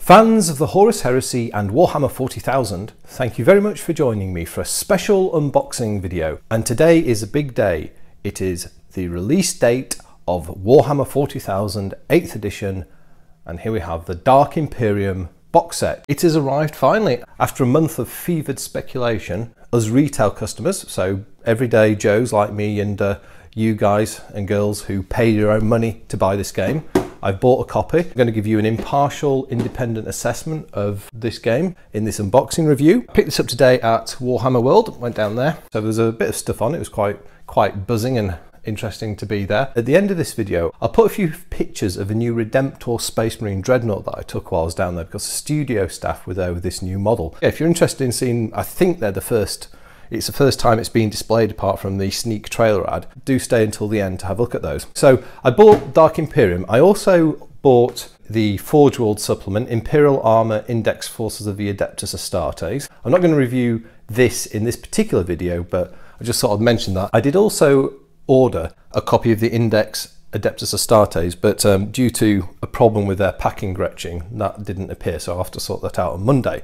Fans of the Horus Heresy and Warhammer 40,000, thank you very much for joining me for a special unboxing video. And today is a big day. It is the release date of Warhammer 40,000 8th edition, and here we have the Dark Imperium box set. It has arrived finally after a month of fevered speculation. Us retail customers, so everyday Joes like me and you guys and girls who pay your own money to buy this game, I've bought a copy. I'm going to give you an impartial, independent assessment of this game in this unboxing review. I picked this up today at Warhammer World, went down there. So there's a bit of stuff on it. It was quite buzzing and interesting to be there. At the end of this video, I'll put a few pictures of a new Redemptor Space Marine Dreadnought that I took while I was down there because the studio staff were there with this new model. Yeah, if you're interested in seeing, I think they're it's the first time it's been displayed apart from the sneak trailer ad. Do stay until the end to have a look at those. So I bought Dark Imperium. I also bought the Forge World supplement, Imperial Armour Index Forces of the Adeptus Astartes. I'm not going to review this in this particular video, but I just sort of mentioned that. I did also order a copy of the Index Adeptus Astartes, but due to a problem with their packing gretching, that didn't appear, so I'll have to sort that out on Monday.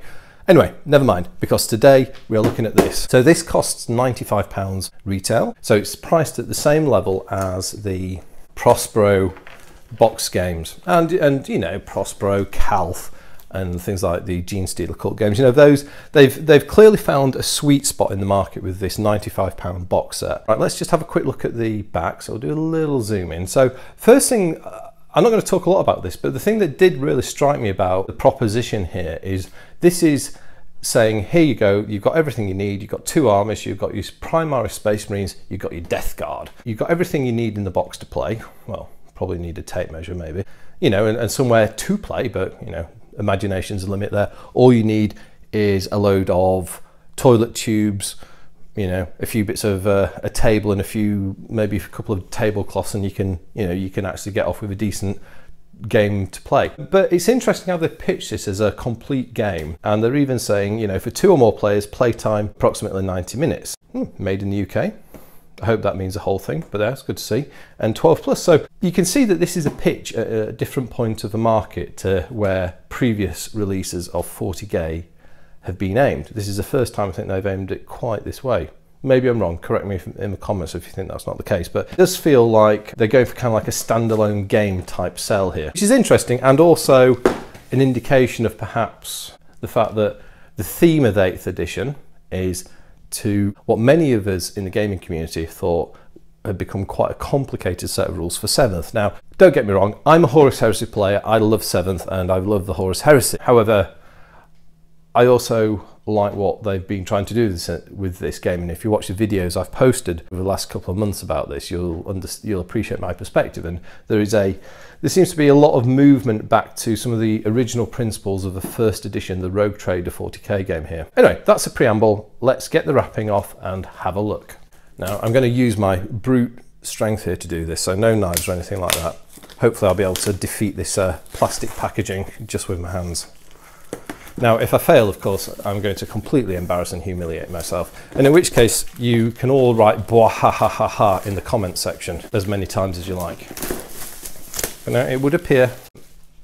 Anyway, never mind, because today we are looking at this. So this costs £95 retail. So it's priced at the same level as the Prospero box games. And you know, Prospero, Calth, and things like the Gene Stealer Cult games. You know, those, they've clearly found a sweet spot in the market with this £95 box set. Right, let's just have a quick look at the back. So we'll do a little zoom in. So first thing, I'm not going to talk a lot about this, but the thing that did really strike me about the proposition here is this is saying, here you go, you've got everything you need, you've got two armies, you've got your Primaris Space Marines, you've got your Death Guard, you've got everything you need in the box to play. Well, probably need a tape measure maybe, you know, and somewhere to play, but you know, imagination's a limit there. All you need is a load of toilet tubes, you know, a few bits of a table and maybe a couple of tablecloths, and you can actually get off with a decent game to play. But it's interesting how they pitch this as a complete game, and they're even saying, you know, for 2 or more players, playtime approximately 90 minutes. Made in the UK. I hope that means the whole thing, but that's good to see. And 12 plus. So you can see that this is a pitch at a different point of the market to where previous releases of 40K have been aimed. This is the first time I think they've aimed it quite this way. Maybe I'm wrong, correct me in the comments if you think that's not the case, but it does feel like they're going for kind of like a standalone game type sell here, which is interesting, and also an indication of perhaps the fact that the theme of the 8th edition is to what many of us in the gaming community thought had become quite a complicated set of rules for 7th. Now, don't get me wrong, I'm a Horus Heresy player, I love 7th and I love the Horus Heresy. However, I also like what they've been trying to do with this game, and if you watch the videos I've posted over the last couple of months about this, you'll appreciate my perspective. And there seems to be a lot of movement back to some of the original principles of the first edition, the Rogue Trader 40K game here. Anyway, that's a preamble. Let's get the wrapping off and have a look. Now I'm going to use my brute strength here to do this, so no knives or anything like that. Hopefully I'll be able to defeat this plastic packaging just with my hands. Now, if I fail, of course, I'm going to completely embarrass and humiliate myself. And in which case, you can all write "bwah ha ha ha ha" in the comment section as many times as you like. But now it would appear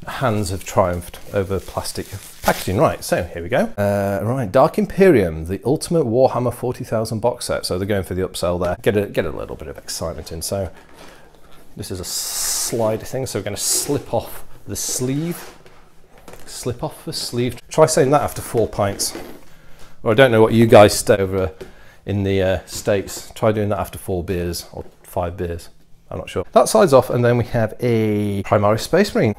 hands have triumphed over plastic packaging. Right, so here we go. Right, Dark Imperium, the ultimate Warhammer 40,000 box set. So they're going for the upsell there. Get a little bit of excitement in. So this is a slider thing. So we're going to slip off the sleeve. Slip off the sleeve. Try saying that after 4 pints. Or I don't know what you guys stay over in the States. Try doing that after 4 beers or 5 beers. I'm not sure. That side's off, and then we have a Primaris Space Marine.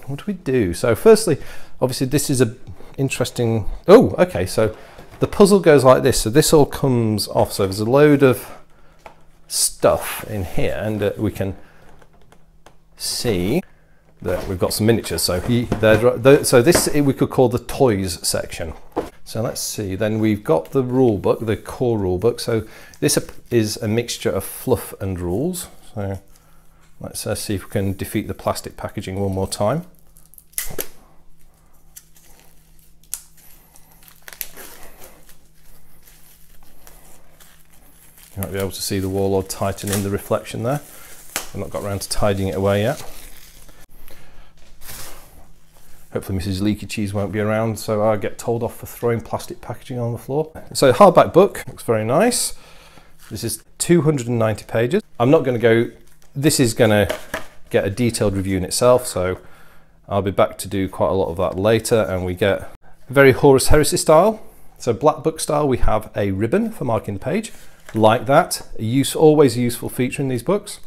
What do we do? So firstly, obviously this is a interesting... Oh, okay, so the puzzle goes like this. So this all comes off. So there's a load of stuff in here, and we can see that we've got some miniatures. So this we could call the toys section. So let's see, then we've got the rule book, the core rule book. So this is a mixture of fluff and rules. So let's see if we can defeat the plastic packaging one more time. You might be able to see the Warlord Titan in the reflection there. I've not got around to tidying it away yet. Hopefully Mrs. Leakycheese won't be around, so I get told off for throwing plastic packaging on the floor. So hardback book, looks very nice. This is 290 pages. I'm not going to go, this is going to get a detailed review in itself, so I'll be back to do quite a lot of that later. And we get very Horus Heresy style. So black book style, we have a ribbon for marking the page, like that. Always a useful feature in these books.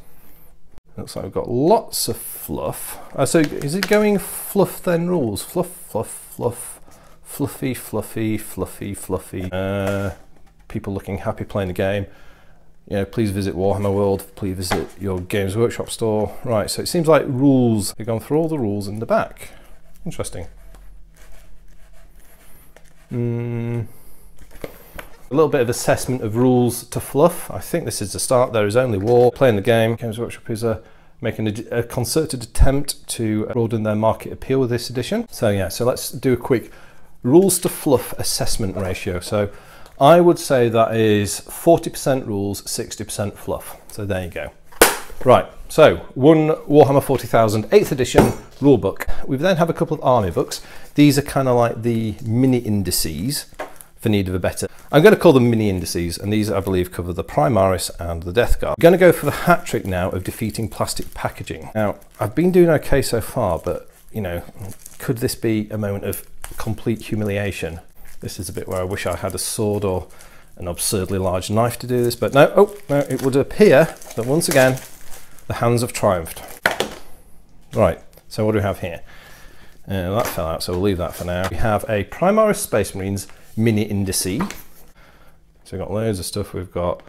Looks like we've got lots of fluff. So is it going fluff then rules? Fluff, fluff, fluff, fluffy, fluffy, fluffy, fluffy. People looking happy playing the game. You know, please visit Warhammer World. Please visit your Games Workshop store. Right, so it seems like rules. They've gone through all the rules in the back. Interesting. A little bit of assessment of rules to fluff. I think this is the start. There is only war. Playing the game. Games Workshop is making a concerted attempt to broaden their market appeal with this edition. So yeah, so let's do a quick rules to fluff assessment ratio. So I would say that is 40% rules, 60% fluff. So there you go. Right, so one Warhammer 40,000 8th edition rulebook. We then have a couple of army books. These are kind of like the mini indices, for need of a better. I'm going to call them mini indices, and these I believe cover the Primaris and the Death Guard. I'm going to go for the hat trick now of defeating plastic packaging. Now, I've been doing okay so far, but you know, could this be a moment of complete humiliation? This is a bit where I wish I had a sword or an absurdly large knife to do this, but no, oh, no, it would appear that once again, the hands have triumphed. Right, so what do we have here? That fell out, so we'll leave that for now. We have a Primaris Space Marines mini indice. So we've got loads of stuff we've got.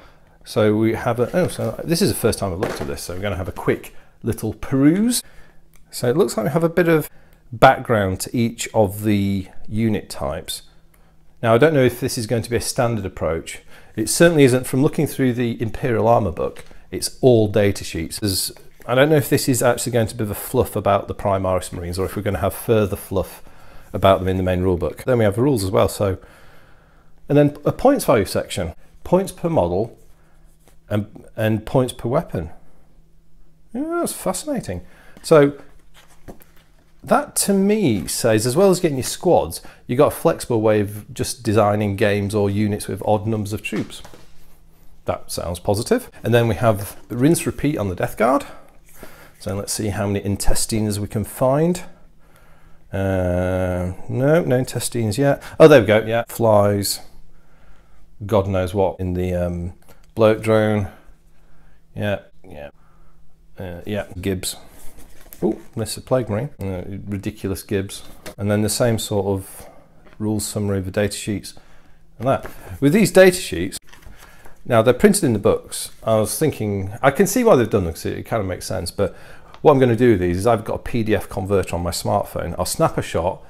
So we have so this is the first time I've looked at this, so we're going to have a quick little peruse. So it looks like we have a bit of background to each of the unit types. Now I don't know if this is going to be a standard approach. It certainly isn't. From looking through the Imperial Armour book, it's all data sheets. I don't know if this is actually going to be the fluff about the Primaris Marines, or if we're going to have further fluff about them in the main rulebook. Then we have rules as well. So, and then a points value section, points per model, and points per weapon. Yeah, that's fascinating. So that to me says, as well as getting your squads, you've got a flexible way of just designing games or units with odd numbers of troops. That sounds positive. And then we have rinse repeat on the Death Guard. So let's see how many intestines we can find. No intestines yet. Oh, there we go. Yeah, flies. God knows what in the bloat drone. Yeah. Gibbs. Oh, this is a Plague Marine. Ridiculous Gibbs. And then the same sort of rules summary of the data sheets and that. With these data sheets, now they're printed in the books. I was thinking, I can see why they've done this, it kind of makes sense, but what I'm going to do with these is I've got a PDF converter on my smartphone. I'll snap a shot,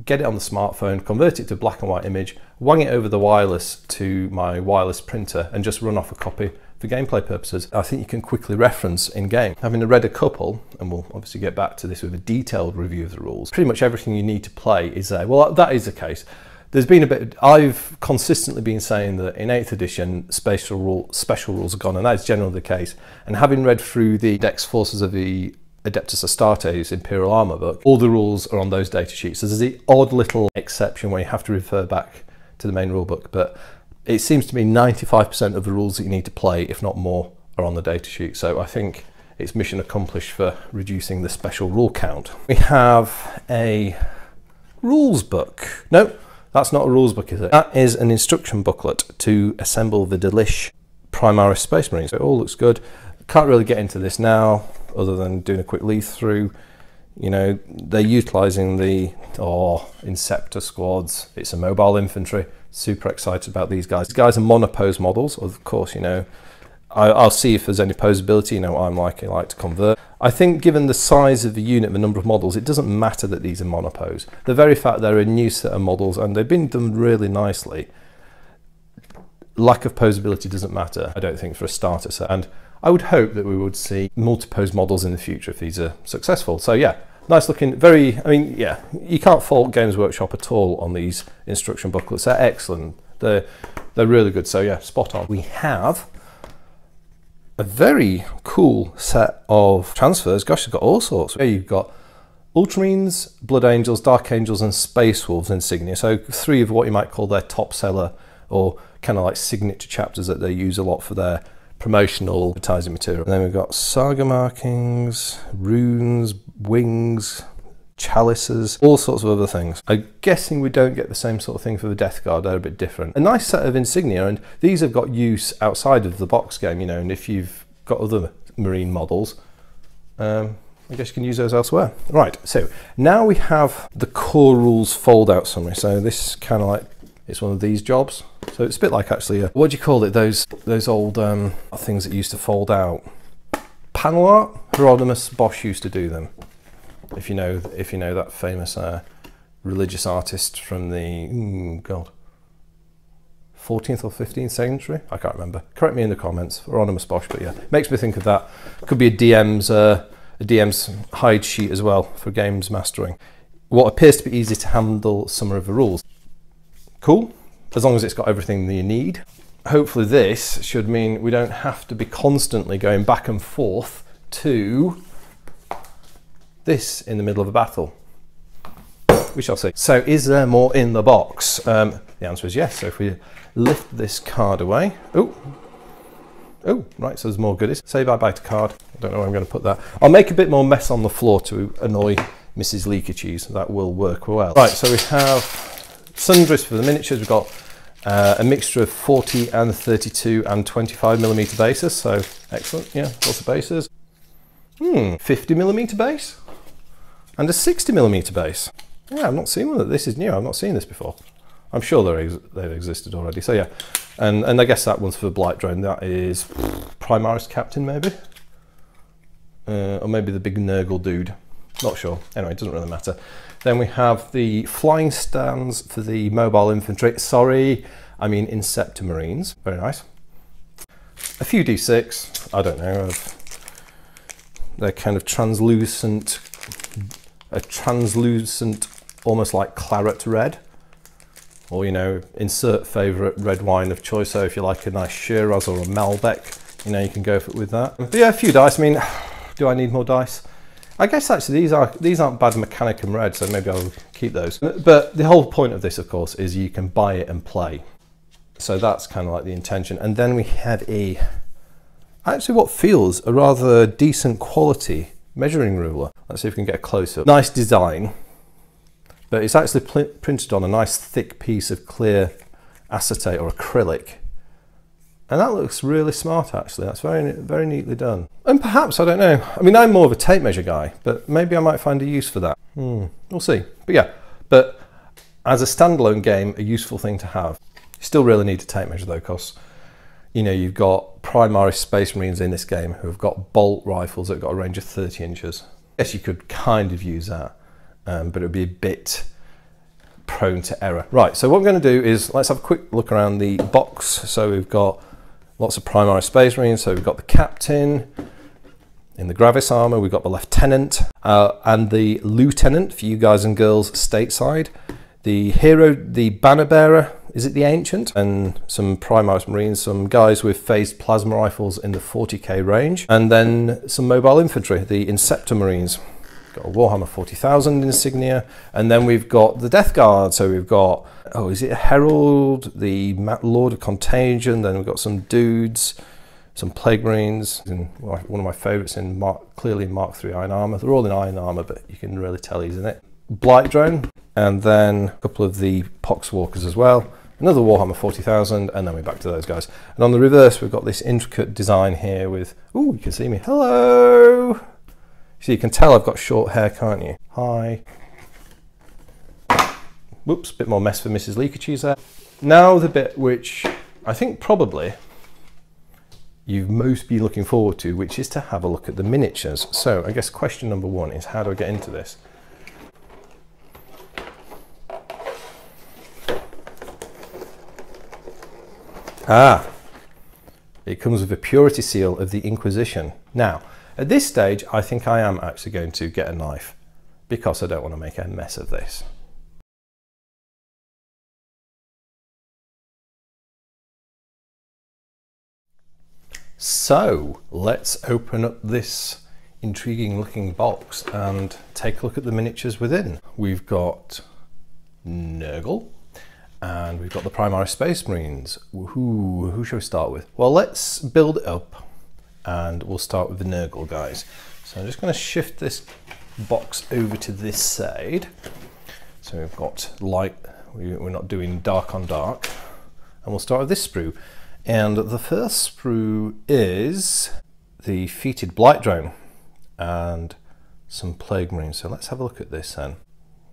get it on the smartphone, convert it to a black and white image, wang it over the wireless to my wireless printer, and just run off a copy for gameplay purposes. I think you can quickly reference in game. Having read a couple, and we'll obviously get back to this with a detailed review of the rules, pretty much everything you need to play is there. Well, that is the case. There's been a bit, I've consistently been saying that in 8th edition, special rules are gone, and that's generally the case. And having read through the Dex Forces of the Adeptus Astartes Imperial Armour book, all the rules are on those data sheets. So there's the odd little exception where you have to refer back to the main rule book, but it seems to me 95% of the rules that you need to play, if not more, are on the data sheet. So I think it's mission accomplished for reducing the special rule count. We have a rules book. No. That's not a rules book, is it? That is an instruction booklet to assemble the Delish Primaris Space Marines. So it all looks good. Can't really get into this now, other than doing a quick leaf through. You know, they're utilising the Inceptor squads. It's a mobile infantry. Super excited about these guys. These guys are monopose models, of course, you know. I'll see if there's any posability, you know what I'm like, I like to convert. I think given the size of the unit, the number of models, it doesn't matter that these are monopose. The very fact they're a new set of models and they've been done really nicely, lack of posability doesn't matter, I don't think, for a starter set. And I would hope that we would see multi-pose models in the future if these are successful. So yeah, nice looking, very, I mean, yeah, you can't fault Games Workshop at all on these instruction booklets. They're excellent. They're really good. So yeah, spot on. We have a very cool set of transfers. Gosh, they've got all sorts. Here you've got Ultramarines, Blood Angels, Dark Angels and Space Wolves insignia. So 3 of what you might call their top seller or kind of like signature chapters that they use a lot for their promotional advertising material. And then we've got saga markings, runes, wings, chalices, all sorts of other things. I'm guessing we don't get the same sort of thing for the Death Guard. They're a bit different. A nice set of insignia, and these have got use outside of the box game, you know, and if you've got other Marine models, I guess you can use those elsewhere. Right, so now we have the core rules fold out summary. So this kind of like, it's one of these jobs. So it's a bit like actually, what do you call it? Those old things that used to fold out. Panel art? Hieronymus Bosch used to do them. If you know that famous religious artist from the, God, 14th or 15th century? I can't remember. Correct me in the comments. Hieronymus Bosch, but yeah. Makes me think of that. Could be a DM's hide sheet as well for games mastering. What appears to be easy to handle some of the rules. Cool, as long as it's got everything that you need. Hopefully this should mean we don't have to be constantly going back and forth to this in the middle of a battle. We shall see. So is there more in the box? The answer is yes. So if we lift this card away, oh, right, so there's more goodies. Say bye-bye to card. I don't know where I'm going to put that. I'll make a bit more mess on the floor to annoy Mrs. Leakycheese. That will work well. Right, so we have sundries for the miniatures. We've got a mixture of 40 and 32 and 25mm bases. So excellent, yeah, lots of bases. 50mm base and a 60mm base. Yeah, I've not seen one. This is new. I've not seen this before. I'm sure they've existed already. So yeah, and I guess that one's for Blight Drone. That is Primaris Captain maybe, or maybe the big Nurgle dude. Not sure. Anyway, it doesn't really matter. Then we have the flying stands for the mobile infantry. Sorry, I mean Inceptor Marines. Very nice. A few D6. I don't know. They're kind of translucent, almost like claret red. Or, you know, insert favourite red wine of choice. So if you like a nice Shiraz or a Malbec, you know, you can go for it with that. But yeah, a few dice. I mean, do I need more dice? I guess actually these aren't bad Mechanicum red, so maybe I'll keep those. But the whole point of this, of course, is you can buy it and play. So that's kind of like the intention. And then we have actually what feels a rather decent quality measuring ruler. Let's see if we can get a close-up. Nice design. But it's actually printed on a nice thick piece of clear acetate or acrylic. And that looks really smart actually. That's very, very neatly done. And perhaps, I don't know, I mean, I'm more of a tape measure guy, but maybe I might find a use for that. We'll see. But yeah, but as a standalone game, a useful thing to have. You still really need a tape measure though, because, you know, you've got Primaris Space Marines in this game who have got bolt rifles that have got a range of 30 inches. I guess you could kind of use that. But it would be a bit prone to error. Right, so what we're going to do is let's have a quick look around the box. So we've got lots of Primaris Space Marines. So we've got the captain in the Gravis armor, we've got the lieutenant and the lieutenant for you guys and girls stateside. The hero, the banner bearer, is it the ancient? And some Primaris Marines, some guys with phased plasma rifles in the 40k range. And then some mobile infantry, the Inceptor Marines. Got a Warhammer 40,000 insignia, and then we've got the Death Guard. So we've got, oh, is it a Herald, the Lord of Contagion, then we've got some dudes, some Plague Marines, and one of my favourites in clearly Mark III iron armour. They're all in iron armour, but you can really tell he's in it. Blight Drone, and then a couple of the Poxwalkers as well. Another Warhammer 40,000, and then we're back to those guys. And on the reverse, we've got this intricate design here with, oh, you can see me. Hello! So you can tell I've got short hair, can't you? Hi. Whoops, bit more mess for Mrs. Leakycheese there. Now the bit which I think probably you've most been looking forward to, which is to have a look at the miniatures. So I guess question number one is, how do I get into this? Ah, it comes with a purity seal of the Inquisition. Now, at this stage, I think I am actually going to get a knife because I don't want to make a mess of this. So let's open up this intriguing looking box and take a look at the miniatures within. We've got Nurgle and we've got the Primaris Space Marines. Who shall we start with? Well, let's build it up and we'll start with the Nurgle guys. So I'm just going to shift this box over to this side. So we've got light, we're not doing dark on dark. And we'll start with this sprue. And the first sprue is the Feated Blight Drone and some Plague Marines. So let's have a look at this then.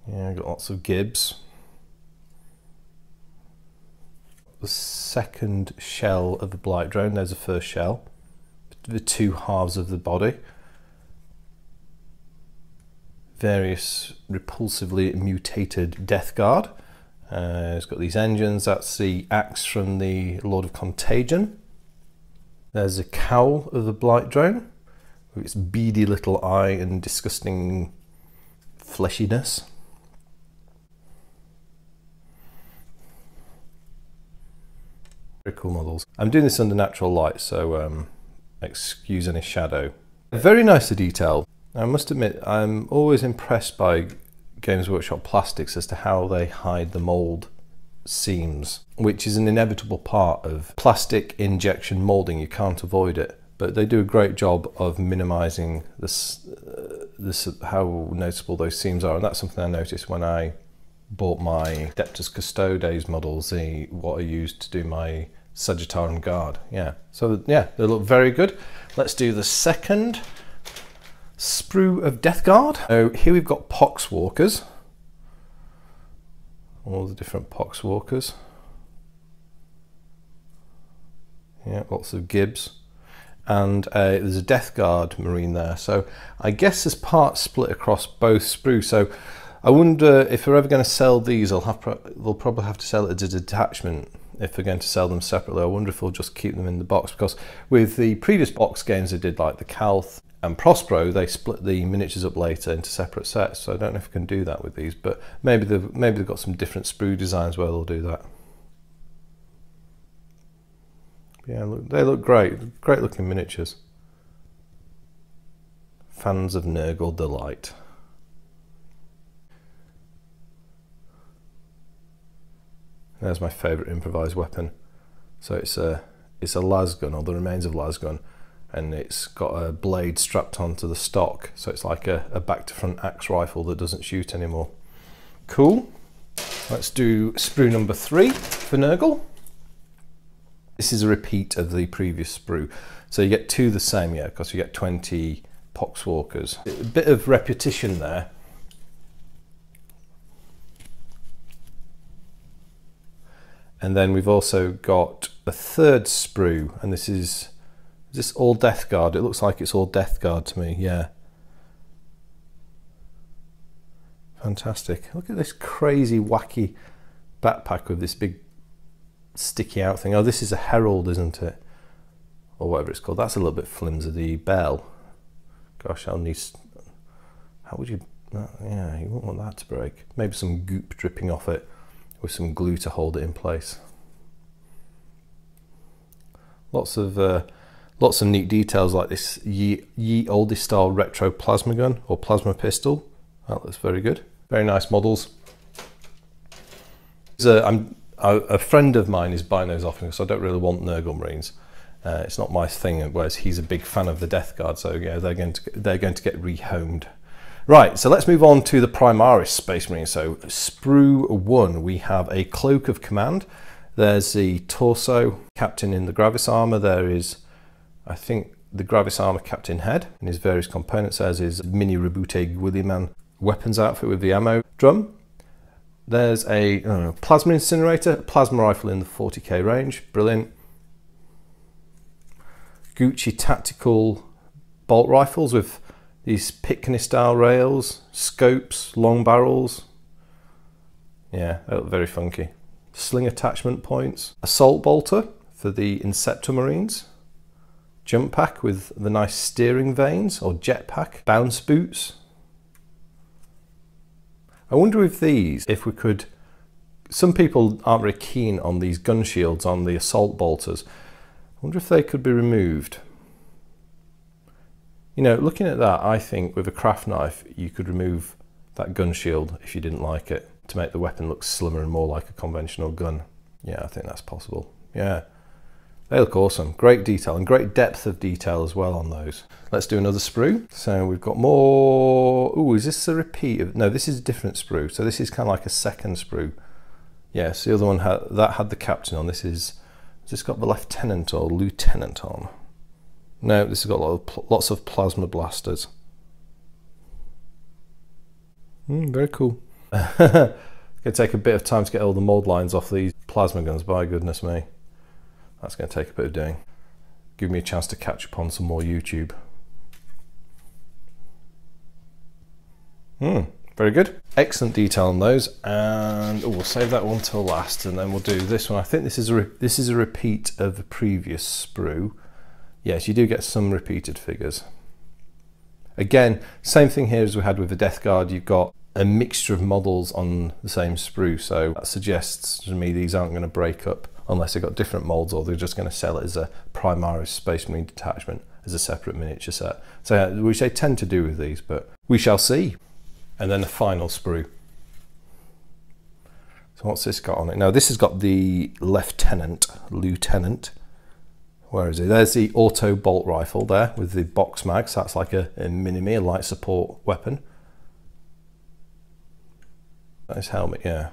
Yeah, got lots of gibs. The second shell of the Blight Drone, there's the first shell. The two halves of the body. Various repulsively mutated Death Guard. It's got these engines, that's the axe from the Lord of Contagion. There's a cowl of the Blight Drone with its beady little eye and disgusting fleshiness. Very cool models. I'm doing this under natural light, so excuse any shadow. Very nicely detailed. I must admit, I'm always impressed by Games Workshop plastics as to how they hide the mould seams, which is an inevitable part of plastic injection moulding. You can't avoid it, but they do a great job of minimizing how noticeable those seams are, and that's something I noticed when I bought my Adeptus Custodes models, what I used to do my Sagittarian Guard. Yeah, so yeah, they look very good. Let's do the second sprue of Death Guard. So here we've got Poxwalkers. All the different Poxwalkers. Yeah, lots of gibs. And there's a Death Guard Marine there. So I guess there's parts split across both sprues. So I wonder if we're ever going to sell these, they'll probably have to sell it as a detachment if they're going to sell them separately. I wonder if we'll just keep them in the box, because with the previous box games they did, like the Calth and Prospero, they split the miniatures up later into separate sets. So I don't know if we can do that with these, but maybe they've got some different sprue designs where they'll do that. Yeah, look, they look great. Great looking miniatures. Fans of Nurgle delight. There's my favourite improvised weapon. So it's a lasgun, or the remains of lasgun, and it's got a blade strapped onto the stock, so it's like a back to front axe rifle that doesn't shoot anymore. Cool. Let's do sprue number 3 for Nurgle. This is a repeat of the previous sprue, so you get 2 the same, yeah, because you get 20 Poxwalkers. A bit of repetition there. And then we've also got a third sprue, and this is this all Death Guard? It looks like it's all Death Guard to me, yeah. Fantastic. Look at this crazy, wacky backpack with this big sticky out thing. Oh, this is a Herald, isn't it? Or whatever it's called. That's a little bit flimsy, the bell. Gosh, I'll need... How would you... Yeah, you wouldn't want that to break. Maybe some goop dripping off it with some glue to hold it in place. Lots of neat details, like this ye olde style retro plasma gun or plasma pistol. That looks very good. Very nice models. A friend of mine is buying those off me, so I don't really want Nurgle Marines. It's not my thing, whereas he's a big fan of the Death Guard, so yeah, they're going to get rehomed. Right, so let's move on to the Primaris Space Marine. So sprue 1, we have a Cloak of Command. There's the torso captain in the Gravis armor. There is, I think, the Gravis armor captain head and his various components. There's his mini Reboot Guilliman weapons outfit with the ammo drum. There's a plasma incinerator, a plasma rifle in the 40k range. Brilliant. Gucci tactical bolt rifles with these Picatinny style rails, scopes, long barrels. Yeah, they look very funky. Sling attachment points. Assault bolter for the Inceptor Marines. Jump pack with the nice steering vanes, or jetpack. Bounce boots. I wonder if these, if we could... Some people aren't very keen on these gun shields on the assault bolters. I wonder if they could be removed. You know, looking at that, I think with a craft knife, you could remove that gun shield if you didn't like it to make the weapon look slimmer and more like a conventional gun. Yeah, I think that's possible. Yeah, they look awesome. Great detail and great depth of detail as well on those. Let's do another sprue. So we've got more. Oh, is this a repeat of? No, this is a different sprue. So this is kind of like a second sprue. Yes, the other one had the captain on. This got the lieutenant or lieutenant on. No, this has got lots of plasma blasters. Very cool. It's going to take a bit of time to get all the mold lines off these plasma guns, by goodness me. That's going to take a bit of doing. Give me a chance to catch up on some more YouTube. Very good. Excellent detail on those, and we'll save that one till last, and then we'll do this one. I think this is a repeat of the previous sprue. Yes, you do get some repeated figures. Again, same thing here as we had with the Death Guard. You've got a mixture of models on the same sprue, so that suggests to me these aren't going to break up unless they've got different molds, or they're just going to sell it as a Primaris Space Marine detachment as a separate miniature set. So which they tend to do with these, but we shall see. And then the final sprue. So what's this got on it? Now this has got the lieutenant. Where is it? There's the auto bolt rifle there with the box mag. So that's like a mini-me, a light support weapon. Nice helmet, yeah.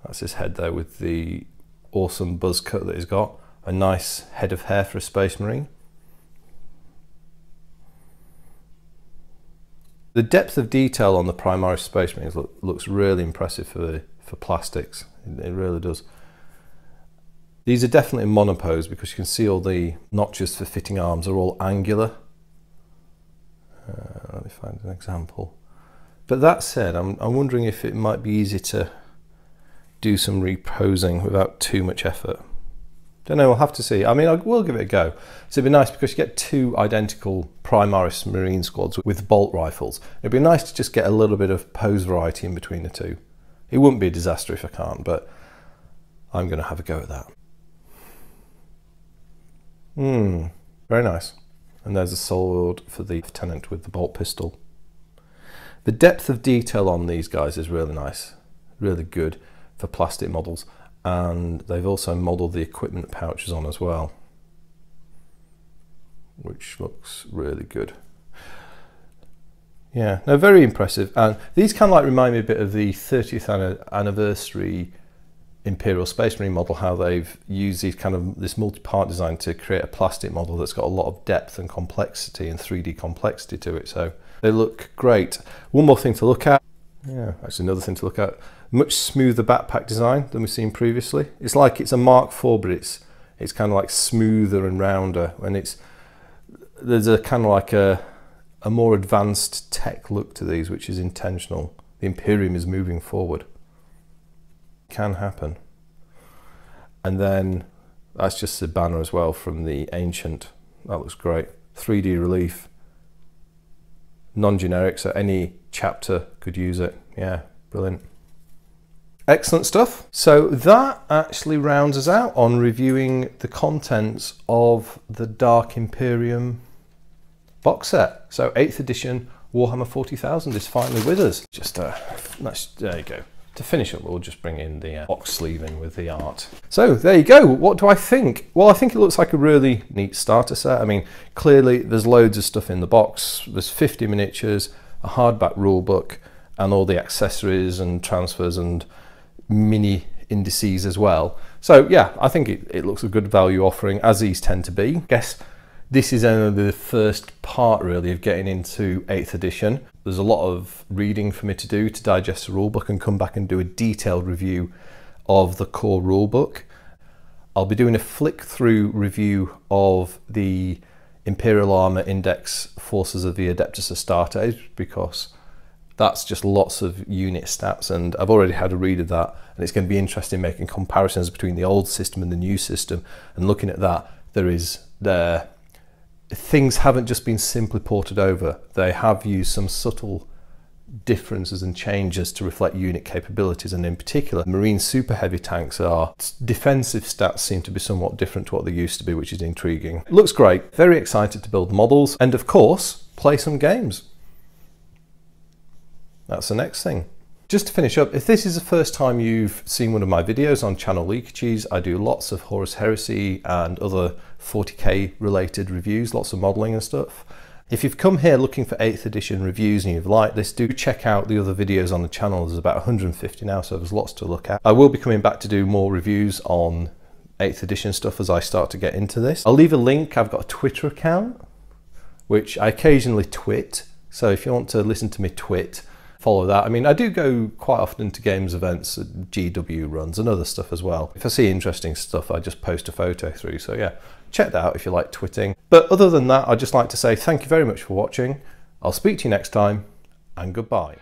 That's his head there with the awesome buzz cut that he's got. A nice head of hair for a Space Marine. The depth of detail on the Primaris Space Marines looks really impressive for plastics. It really does. These are definitely monopose because you can see all the notches for fitting arms are all angular. Let me find an example. But that said, I'm wondering if it might be easy to do some reposing without too much effort. Don't know, we'll have to see. I mean, I will give it a go. So it'd be nice because you get two identical Primaris Marine squads with bolt rifles. It'd be nice to just get a little bit of pose variety in between the two. It wouldn't be a disaster if I can't, but I'm going to have a go at that. Very nice. And there's a sword for the lieutenant with the bolt pistol. The depth of detail on these guys is really nice, really good for plastic models. And they've also modelled the equipment pouches on as well, which looks really good. Yeah, no, very impressive. And these kind of like remind me a bit of the 30th anniversary Imperial Space Marine model, how they've used this multi-part design to create a plastic model that's got a lot of depth and complexity and 3D complexity to it. So they look great. One more thing to look at. Yeah, actually another thing to look at. Much smoother backpack design than we've seen previously. It's like it's a Mark IV, but it's kind of like smoother and rounder, and there's a kind of like a more advanced tech look to these, which is intentional. The Imperium is moving forward. Can happen. And then that's just the banner as well from the Ancient. That looks great. 3D relief. Non-generic, so any chapter could use it. Yeah, brilliant. Excellent stuff. So that actually rounds us out on reviewing the contents of the Dark Imperium box set. So 8th edition Warhammer 40,000 is finally with us. Just there you go. To finish up, we'll just bring in the box sleeving with the art. So there you go. What do I think? Well, I think it looks like a really neat starter set. I mean, clearly there's loads of stuff in the box. There's 50 miniatures, a hardback rulebook, and all the accessories and transfers and mini indices as well. So yeah, I think it looks a good value offering, as these tend to be. I guess this is only the first part really of getting into 8th edition. There's a lot of reading for me to do to digest the rulebook and come back and do a detailed review of the core rulebook. I'll be doing a flick through review of the Imperial Armour Index Forces of the Adeptus Astartes, because that's just lots of unit stats, and I've already had a read of that, and it's going to be interesting making comparisons between the old system and the new system, and looking at that, things haven't just been simply ported over. They have used some subtle differences and changes to reflect unit capabilities, and in particular Marine super heavy tanks, are defensive stats seem to be somewhat different to what they used to be, which is intriguing. It looks great, very excited to build models and of course play some games. That's the next thing. Just to finish up, if this is the first time you've seen one of my videos on channel Leakycheese, I do lots of Horus Heresy and other 40k related reviews, lots of modelling and stuff. If you've come here looking for 8th edition reviews and you've liked this, do check out the other videos on the channel. There's about 150 now, so there's lots to look at. I will be coming back to do more reviews on 8th edition stuff as I start to get into this. I'll leave a link. I've got a Twitter account, which I occasionally twit. So if you want to listen to me twit, follow that. I mean, I do go quite often to games events, GW runs and other stuff as well. If I see interesting stuff, I just post a photo through. So yeah, check that out if you like twitting. But other than that, I'd just like to say thank you very much for watching. I'll speak to you next time, and goodbye.